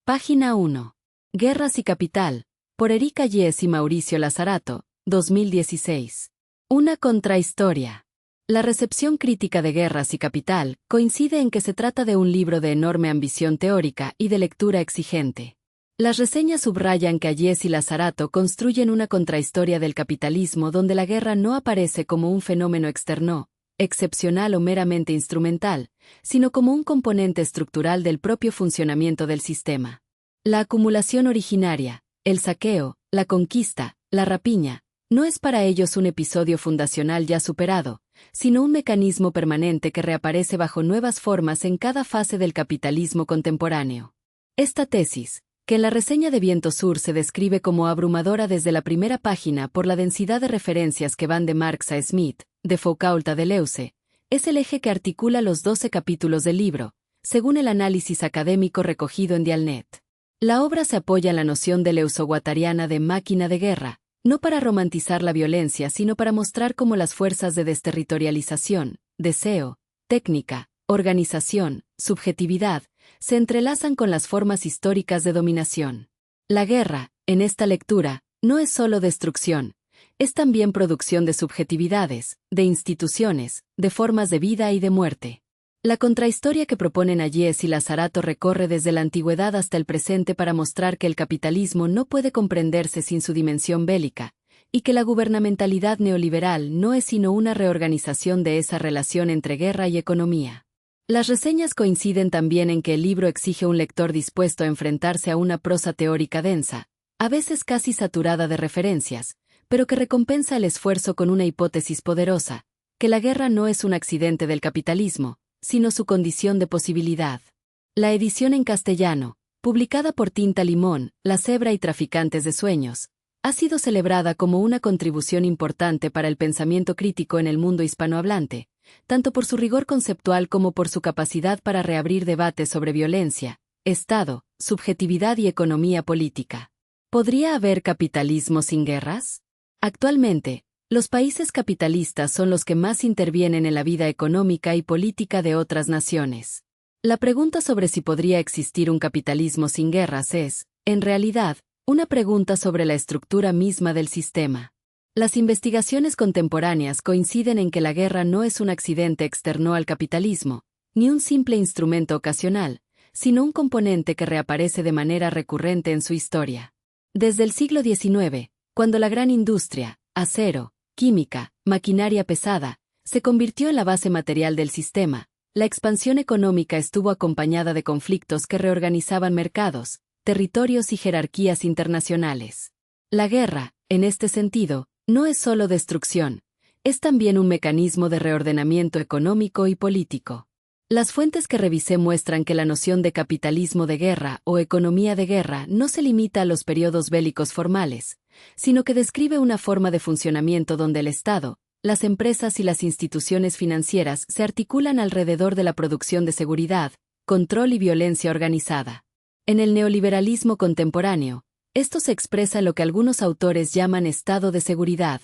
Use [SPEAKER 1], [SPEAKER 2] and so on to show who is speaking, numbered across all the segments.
[SPEAKER 1] Página 1. Guerras y Capital, por Erika Yes y Mauricio Lazarato, 2016. Una contrahistoria. La recepción crítica de Guerras y Capital coincide en que se trata de un libro de enorme ambición teórica y de lectura exigente. Las reseñas subrayan que Yes y Lazarato construyen una contrahistoria del capitalismo donde la guerra no aparece como un fenómeno externo, excepcional o meramente instrumental, sino como un componente estructural del propio funcionamiento del sistema. La acumulación originaria, el saqueo, la conquista, la rapiña, no es para ellos un episodio fundacional ya superado, sino un mecanismo permanente que reaparece bajo nuevas formas en cada fase del capitalismo contemporáneo. Esta tesis, que en la reseña de Viento Sur se describe como abrumadora desde la primera página por la densidad de referencias que van de Marx a Smith, de Foucault a Deleuze, es el eje que articula los 12 capítulos del libro, según el análisis académico recogido en Dialnet. La obra se apoya en la noción deleuzo-guattariana de máquina de guerra, no para romantizar la violencia sino para mostrar cómo las fuerzas de desterritorialización, deseo, técnica, organización, subjetividad, se entrelazan con las formas históricas de dominación. La guerra, en esta lectura, no es solo destrucción, es también producción de subjetividades, de instituciones, de formas de vida y de muerte. La contrahistoria que proponen Yes y Lazarato recorre desde la antigüedad hasta el presente para mostrar que el capitalismo no puede comprenderse sin su dimensión bélica, y que la gubernamentalidad neoliberal no es sino una reorganización de esa relación entre guerra y economía. Las reseñas coinciden también en que el libro exige un lector dispuesto a enfrentarse a una prosa teórica densa, a veces casi saturada de referencias, pero que recompensa el esfuerzo con una hipótesis poderosa, que la guerra no es un accidente del capitalismo, sino su condición de posibilidad. La edición en castellano, publicada por Tinta Limón, La Cebra y Traficantes de Sueños, ha sido celebrada como una contribución importante para el pensamiento crítico en el mundo hispanohablante, tanto por su rigor conceptual como por su capacidad para reabrir debates sobre violencia, Estado, subjetividad y economía política. ¿Podría haber capitalismo sin guerras? Actualmente, los países capitalistas son los que más intervienen en la vida económica y política de otras naciones. La pregunta sobre si podría existir un capitalismo sin guerras es, en realidad, una pregunta sobre la estructura misma del sistema. Las investigaciones contemporáneas coinciden en que la guerra no es un accidente externo al capitalismo, ni un simple instrumento ocasional, sino un componente que reaparece de manera recurrente en su historia. Desde el siglo XIX, cuando la gran industria, acero, química, maquinaria pesada, se convirtió en la base material del sistema, la expansión económica estuvo acompañada de conflictos que reorganizaban mercados, territorios y jerarquías internacionales. La guerra, en este sentido, no es solo destrucción, es también un mecanismo de reordenamiento económico y político. Las fuentes que revisé muestran que la noción de capitalismo de guerra o economía de guerra no se limita a los periodos bélicos formales, sino que describe una forma de funcionamiento donde el Estado, las empresas y las instituciones financieras se articulan alrededor de la producción de seguridad, control y violencia organizada. En el neoliberalismo contemporáneo, esto se expresa en lo que algunos autores llaman Estado de seguridad,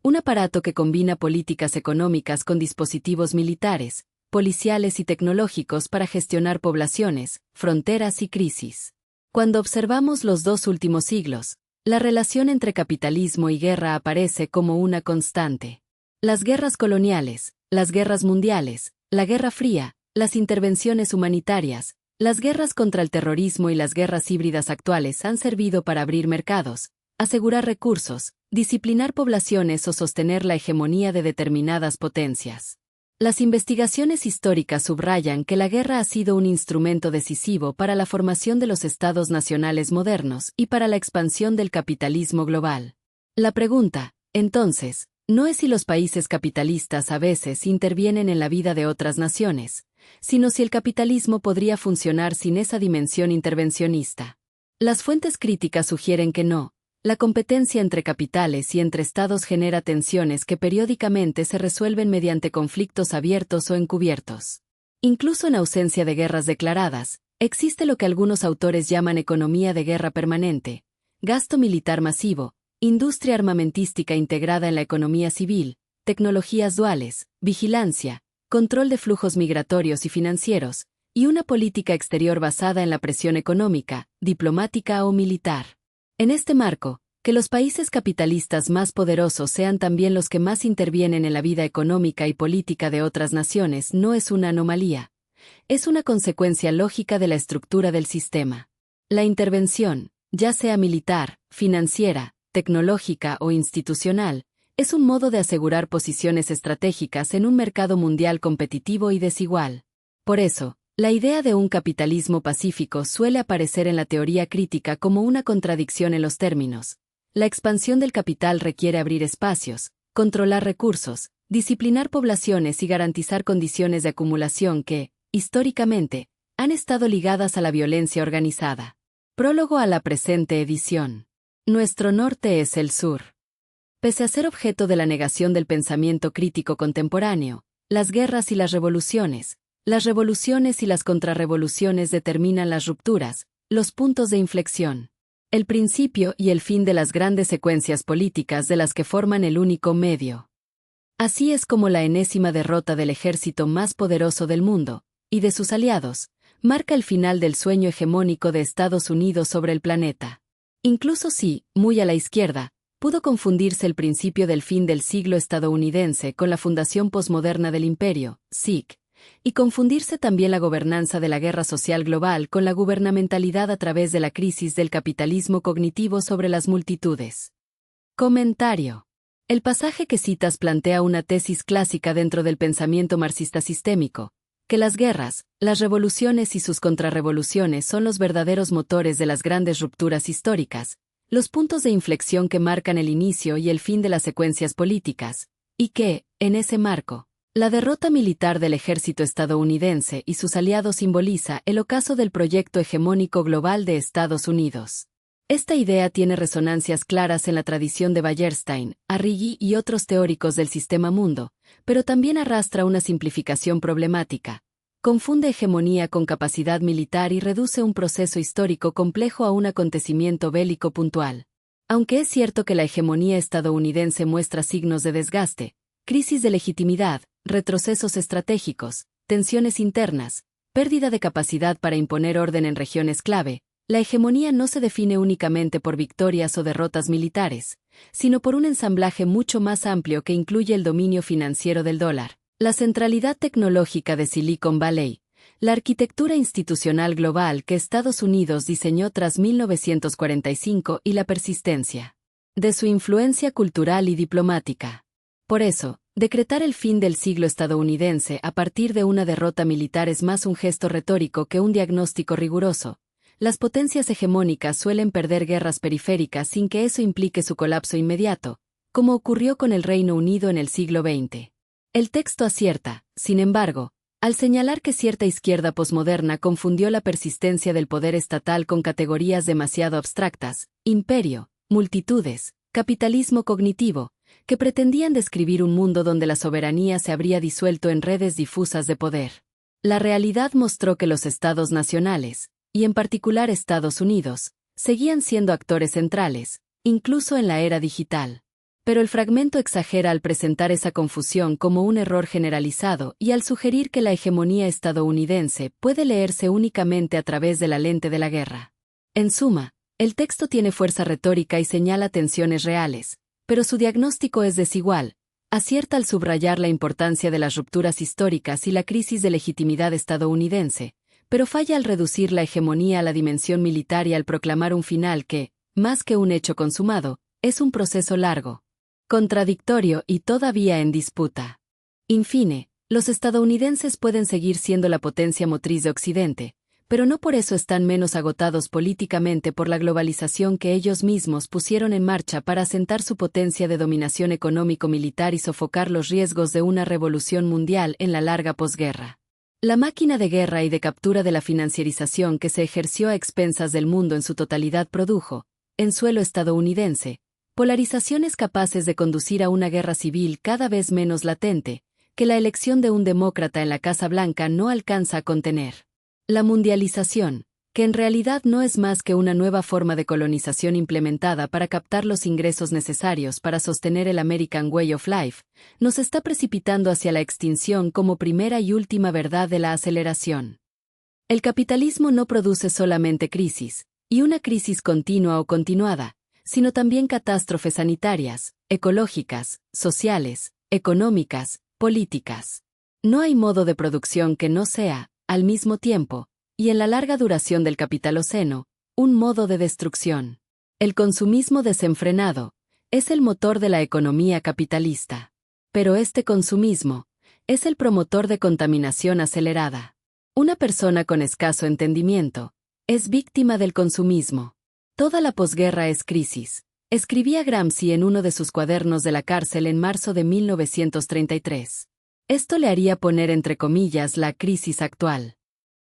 [SPEAKER 1] un aparato que combina políticas económicas con dispositivos militares, policiales y tecnológicos para gestionar poblaciones, fronteras y crisis. Cuando observamos los dos últimos siglos, la relación entre capitalismo y guerra aparece como una constante. Las guerras coloniales, las guerras mundiales, la Guerra Fría, las intervenciones humanitarias, las guerras contra el terrorismo y las guerras híbridas actuales han servido para abrir mercados, asegurar recursos, disciplinar poblaciones o sostener la hegemonía de determinadas potencias. Las investigaciones históricas subrayan que la guerra ha sido un instrumento decisivo para la formación de los estados nacionales modernos y para la expansión del capitalismo global. La pregunta, entonces, no es si los países capitalistas a veces intervienen en la vida de otras naciones, sino si el capitalismo podría funcionar sin esa dimensión intervencionista. Las fuentes críticas sugieren que no. La competencia entre capitales y entre estados genera tensiones que periódicamente se resuelven mediante conflictos abiertos o encubiertos. Incluso en ausencia de guerras declaradas, existe lo que algunos autores llaman economía de guerra permanente, gasto militar masivo, industria armamentística integrada en la economía civil, tecnologías duales, vigilancia, control de flujos migratorios y financieros, y una política exterior basada en la presión económica, diplomática o militar. En este marco, que los países capitalistas más poderosos sean también los que más intervienen en la vida económica y política de otras naciones no es una anomalía. Es una consecuencia lógica de la estructura del sistema. La intervención, ya sea militar, financiera, tecnológica o institucional, es un modo de asegurar posiciones estratégicas en un mercado mundial competitivo y desigual. Por eso, la idea de un capitalismo pacífico suele aparecer en la teoría crítica como una contradicción en los términos. La expansión del capital requiere abrir espacios, controlar recursos, disciplinar poblaciones y garantizar condiciones de acumulación que, históricamente, han estado ligadas a la violencia organizada. Prólogo a la presente edición. Nuestro norte es el sur. Pese a ser objeto de la negación del pensamiento crítico contemporáneo, las guerras y las revoluciones y las contrarrevoluciones determinan las rupturas, los puntos de inflexión, el principio y el fin de las grandes secuencias políticas de las que forman el único medio. Así es como la enésima derrota del ejército más poderoso del mundo, y de sus aliados, marca el final del sueño hegemónico de Estados Unidos sobre el planeta. Incluso si, muy a la izquierda, pudo confundirse el principio del fin del siglo estadounidense con la fundación posmoderna del imperio, SIC, y confundirse también la gobernanza de la guerra social global con la gubernamentalidad a través de la crisis del capitalismo cognitivo sobre las multitudes. Comentario. El pasaje que citas plantea una tesis clásica dentro del pensamiento marxista sistémico, que las guerras, las revoluciones y sus contrarrevoluciones son los verdaderos motores de las grandes rupturas históricas, los puntos de inflexión que marcan el inicio y el fin de las secuencias políticas, y que, en ese marco, la derrota militar del ejército estadounidense y sus aliados simboliza el ocaso del proyecto hegemónico global de Estados Unidos. Esta idea tiene resonancias claras en la tradición de Wallerstein, Arrighi y otros teóricos del sistema mundo, pero también arrastra una simplificación problemática. Confunde hegemonía con capacidad militar y reduce un proceso histórico complejo a un acontecimiento bélico puntual. Aunque es cierto que la hegemonía estadounidense muestra signos de desgaste, crisis de legitimidad, retrocesos estratégicos, tensiones internas, pérdida de capacidad para imponer orden en regiones clave, la hegemonía no se define únicamente por victorias o derrotas militares, sino por un ensamblaje mucho más amplio que incluye el dominio financiero del dólar, la centralidad tecnológica de Silicon Valley, la arquitectura institucional global que Estados Unidos diseñó tras 1945 y la persistencia de su influencia cultural y diplomática. Por eso, decretar el fin del siglo estadounidense a partir de una derrota militar es más un gesto retórico que un diagnóstico riguroso. Las potencias hegemónicas suelen perder guerras periféricas sin que eso implique su colapso inmediato, como ocurrió con el Reino Unido en el siglo XX. El texto acierta, sin embargo, al señalar que cierta izquierda posmoderna confundió la persistencia del poder estatal con categorías demasiado abstractas, imperio, multitudes, capitalismo cognitivo, que pretendían describir un mundo donde la soberanía se habría disuelto en redes difusas de poder. La realidad mostró que los estados nacionales, y en particular Estados Unidos, seguían siendo actores centrales, incluso en la era digital. Pero el fragmento exagera al presentar esa confusión como un error generalizado y al sugerir que la hegemonía estadounidense puede leerse únicamente a través de la lente de la guerra. En suma, el texto tiene fuerza retórica y señala tensiones reales, pero su diagnóstico es desigual. Acierta al subrayar la importancia de las rupturas históricas y la crisis de legitimidad estadounidense, pero falla al reducir la hegemonía a la dimensión militar y al proclamar un final que, más que un hecho consumado, es un proceso largo, contradictorio y todavía en disputa. In fine, los estadounidenses pueden seguir siendo la potencia motriz de Occidente, pero no por eso están menos agotados políticamente por la globalización que ellos mismos pusieron en marcha para asentar su potencia de dominación económico-militar y sofocar los riesgos de una revolución mundial en la larga posguerra. La máquina de guerra y de captura de la financiarización que se ejerció a expensas del mundo en su totalidad produjo, en suelo estadounidense, polarizaciones capaces de conducir a una guerra civil cada vez menos latente, que la elección de un demócrata en la Casa Blanca no alcanza a contener. La mundialización, que en realidad no es más que una nueva forma de colonización implementada para captar los ingresos necesarios para sostener el American Way of Life, nos está precipitando hacia la extinción como primera y última verdad de la aceleración. El capitalismo no produce solamente crisis, y una crisis continua o continuada, sino también catástrofes sanitarias, ecológicas, sociales, económicas, políticas. No hay modo de producción que no sea, al mismo tiempo, y en la larga duración del capitaloceno, un modo de destrucción. El consumismo desenfrenado es el motor de la economía capitalista. Pero este consumismo es el promotor de contaminación acelerada. Una persona con escaso entendimiento es víctima del consumismo. Toda la posguerra es crisis, escribía Gramsci en uno de sus cuadernos de la cárcel en marzo de 1933. Esto le haría poner entre comillas la crisis actual.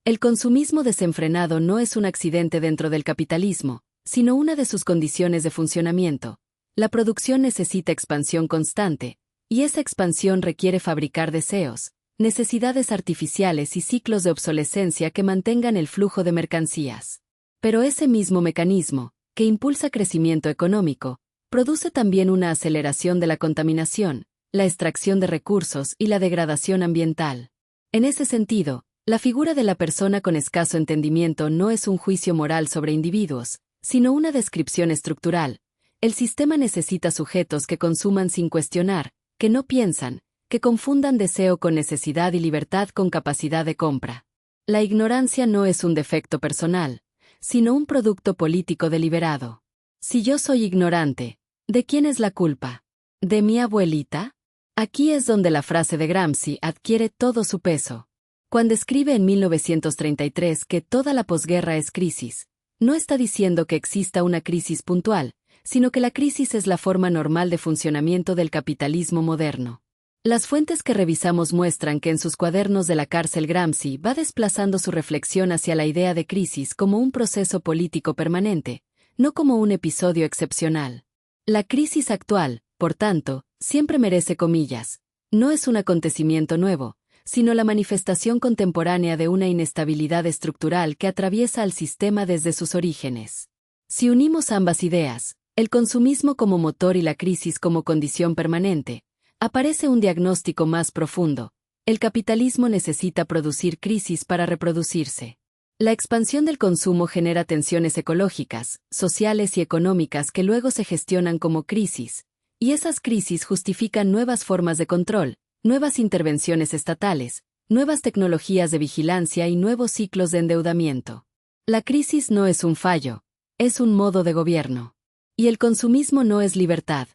[SPEAKER 1] El consumismo desenfrenado no es un accidente dentro del capitalismo, sino una de sus condiciones de funcionamiento. La producción necesita expansión constante, y esa expansión requiere fabricar deseos, necesidades artificiales y ciclos de obsolescencia que mantengan el flujo de mercancías. Pero ese mismo mecanismo, que impulsa crecimiento económico, produce también una aceleración de la contaminación, la extracción de recursos y la degradación ambiental. En ese sentido, la figura de la persona con escaso entendimiento no es un juicio moral sobre individuos, sino una descripción estructural. El sistema necesita sujetos que consuman sin cuestionar, que no piensan, que confundan deseo con necesidad y libertad con capacidad de compra. La ignorancia no es un defecto personal, sino un producto político deliberado. Si yo soy ignorante, ¿de quién es la culpa? ¿De mi abuelita? Aquí es donde la frase de Gramsci adquiere todo su peso. Cuando escribe en 1933 que toda la posguerra es crisis, no está diciendo que exista una crisis puntual, sino que la crisis es la forma normal de funcionamiento del capitalismo moderno. Las fuentes que revisamos muestran que en sus cuadernos de la cárcel Gramsci va desplazando su reflexión hacia la idea de crisis como un proceso político permanente, no como un episodio excepcional. La crisis actual, por tanto, siempre merece comillas. No es un acontecimiento nuevo, sino la manifestación contemporánea de una inestabilidad estructural que atraviesa al sistema desde sus orígenes. Si unimos ambas ideas, el consumismo como motor y la crisis como condición permanente, aparece un diagnóstico más profundo. El capitalismo necesita producir crisis para reproducirse. La expansión del consumo genera tensiones ecológicas, sociales y económicas que luego se gestionan como crisis, y esas crisis justifican nuevas formas de control, nuevas intervenciones estatales, nuevas tecnologías de vigilancia y nuevos ciclos de endeudamiento. La crisis no es un fallo, es un modo de gobierno. Y el consumismo no es libertad.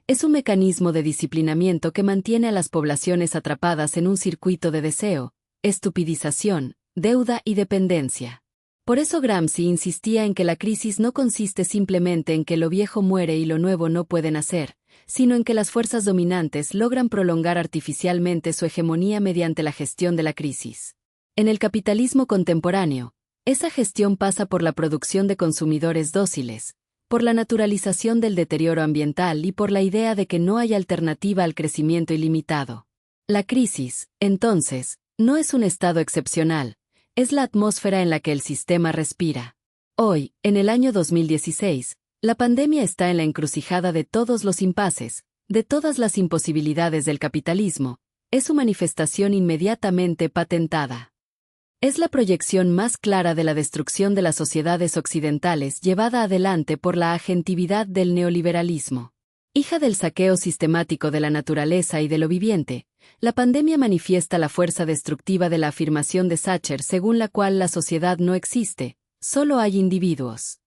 [SPEAKER 1] Es un mecanismo de disciplinamiento que mantiene a las poblaciones atrapadas en un circuito de deseo, estupidización, deuda y dependencia. Por eso Gramsci insistía en que la crisis no consiste simplemente en que lo viejo muere y lo nuevo no puede nacer, sino en que las fuerzas dominantes logran prolongar artificialmente su hegemonía mediante la gestión de la crisis. En el capitalismo contemporáneo, esa gestión pasa por la producción de consumidores dóciles, por la naturalización del deterioro ambiental y por la idea de que no hay alternativa al crecimiento ilimitado. La crisis, entonces, no es un estado excepcional, es la atmósfera en la que el sistema respira. Hoy, en el año 2016, la pandemia está en la encrucijada de todos los impases, de todas las imposibilidades del capitalismo, es su manifestación inmediatamente patentada. Es la proyección más clara de la destrucción de las sociedades occidentales llevada adelante por la agentividad del neoliberalismo. Hija del saqueo sistemático de la naturaleza y de lo viviente, la pandemia manifiesta la fuerza destructiva de la afirmación de Thatcher según la cual la sociedad no existe, solo hay individuos.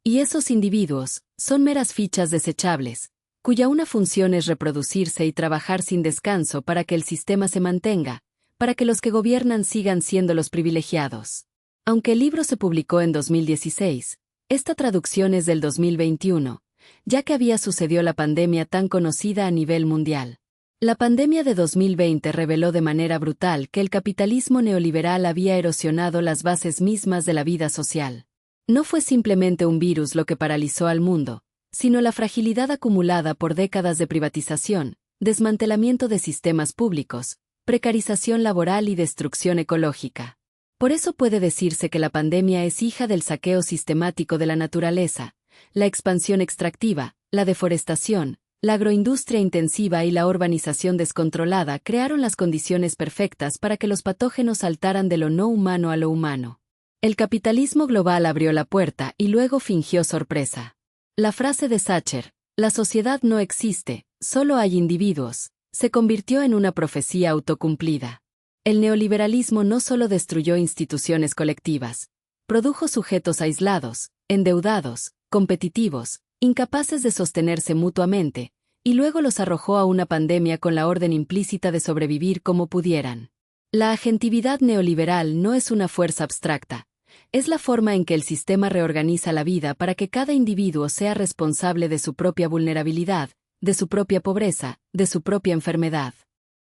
[SPEAKER 1] Y esos individuos son meras fichas desechables, cuya una función es reproducirse y trabajar sin descanso para que el sistema se mantenga, para que los que gobiernan sigan siendo los privilegiados. Aunque el libro se publicó en 2016, esta traducción es del 2021, ya que había sucedido la pandemia tan conocida a nivel mundial. La pandemia de 2020 reveló de manera brutal que el capitalismo neoliberal había erosionado las bases mismas de la vida social. No fue simplemente un virus lo que paralizó al mundo, sino la fragilidad acumulada por décadas de privatización, desmantelamiento de sistemas públicos, precarización laboral y destrucción ecológica. Por eso puede decirse que la pandemia es hija del saqueo sistemático de la naturaleza, la expansión extractiva, la deforestación, La agroindustria intensiva y la urbanización descontrolada crearon las condiciones perfectas para que los patógenos saltaran de lo no humano a lo humano. El capitalismo global abrió la puerta y luego fingió sorpresa. La frase de Thatcher, "La sociedad no existe, solo hay individuos", se convirtió en una profecía autocumplida. El neoliberalismo no solo destruyó instituciones colectivas, produjo sujetos aislados, endeudados, competitivos, incapaces de sostenerse mutuamente, y luego los arrojó a una pandemia con la orden implícita de sobrevivir como pudieran. La agentividad neoliberal no es una fuerza abstracta, es la forma en que el sistema reorganiza la vida para que cada individuo sea responsable de su propia vulnerabilidad, de su propia pobreza, de su propia enfermedad.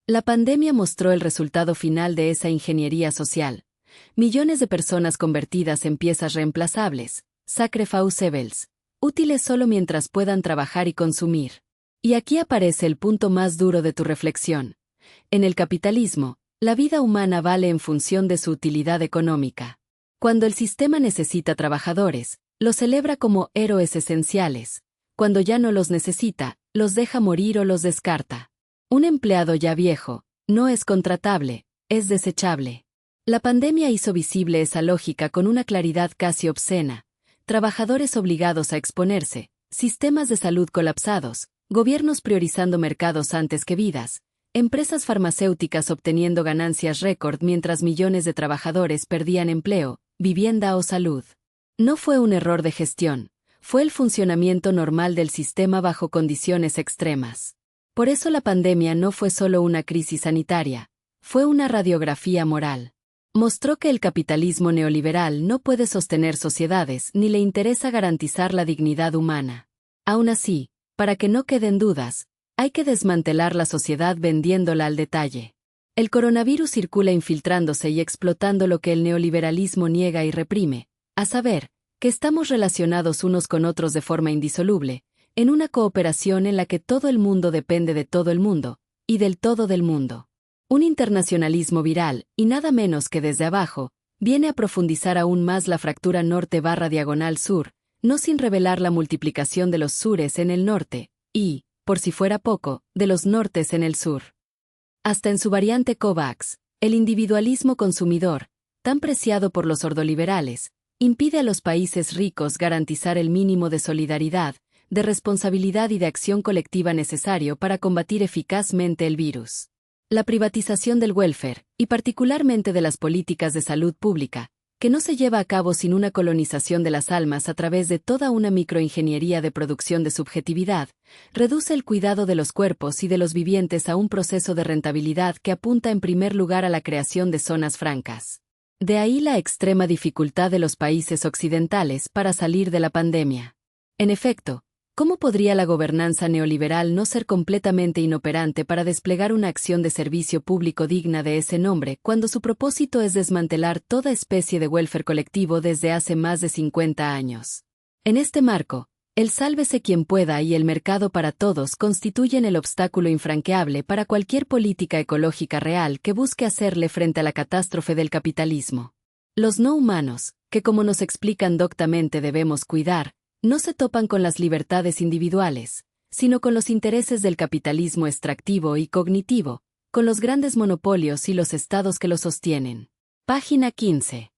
[SPEAKER 1] La pandemia mostró el resultado final de esa ingeniería social. Millones de personas convertidas en piezas reemplazables, sacrificables, útiles solo mientras puedan trabajar y consumir. Y aquí aparece el punto más duro de tu reflexión. En el capitalismo, la vida humana vale en función de su utilidad económica. Cuando el sistema necesita trabajadores, los celebra como héroes esenciales. Cuando ya no los necesita, los deja morir o los descarta. Un empleado ya viejo no es contratable, es desechable. La pandemia hizo visible esa lógica con una claridad casi obscena. Trabajadores obligados a exponerse, sistemas de salud colapsados, gobiernos priorizando mercados antes que vidas, empresas farmacéuticas obteniendo ganancias récord mientras millones de trabajadores perdían empleo, vivienda o salud. No fue un error de gestión, fue el funcionamiento normal del sistema bajo condiciones extremas. Por eso la pandemia no fue solo una crisis sanitaria, fue una radiografía moral. Mostró que el capitalismo neoliberal no puede sostener sociedades ni le interesa garantizar la dignidad humana. Aún así, para que no queden dudas, hay que desmantelar la sociedad vendiéndola al detalle. El coronavirus circula infiltrándose y explotando lo que el neoliberalismo niega y reprime, a saber, que estamos relacionados unos con otros de forma indisoluble, en una cooperación en la que todo el mundo depende de todo el mundo, y del todo del mundo. Un internacionalismo viral, y nada menos que desde abajo, viene a profundizar aún más la fractura norte/diagonal-sur, no sin revelar la multiplicación de los sures en el norte, y, por si fuera poco, de los nortes en el sur. Hasta en su variante COVAX, el individualismo consumidor, tan preciado por los ordoliberales, impide a los países ricos garantizar el mínimo de solidaridad, de responsabilidad y de acción colectiva necesario para combatir eficazmente el virus. La privatización del welfare, y particularmente de las políticas de salud pública, que no se lleva a cabo sin una colonización de las almas a través de toda una microingeniería de producción de subjetividad, reduce el cuidado de los cuerpos y de los vivientes a un proceso de rentabilidad que apunta en primer lugar a la creación de zonas francas. De ahí la extrema dificultad de los países occidentales para salir de la pandemia. En efecto, ¿cómo podría la gobernanza neoliberal no ser completamente inoperante para desplegar una acción de servicio público digna de ese nombre cuando su propósito es desmantelar toda especie de welfare colectivo desde hace más de 50 años? En este marco, el sálvese quien pueda y el mercado para todos constituyen el obstáculo infranqueable para cualquier política ecológica real que busque hacerle frente a la catástrofe del capitalismo. Los no humanos, que como nos explican doctamente debemos cuidar, no se topan con las libertades individuales, sino con los intereses del capitalismo extractivo y cognitivo, con los grandes monopolios y los estados que los sostienen. Página 15.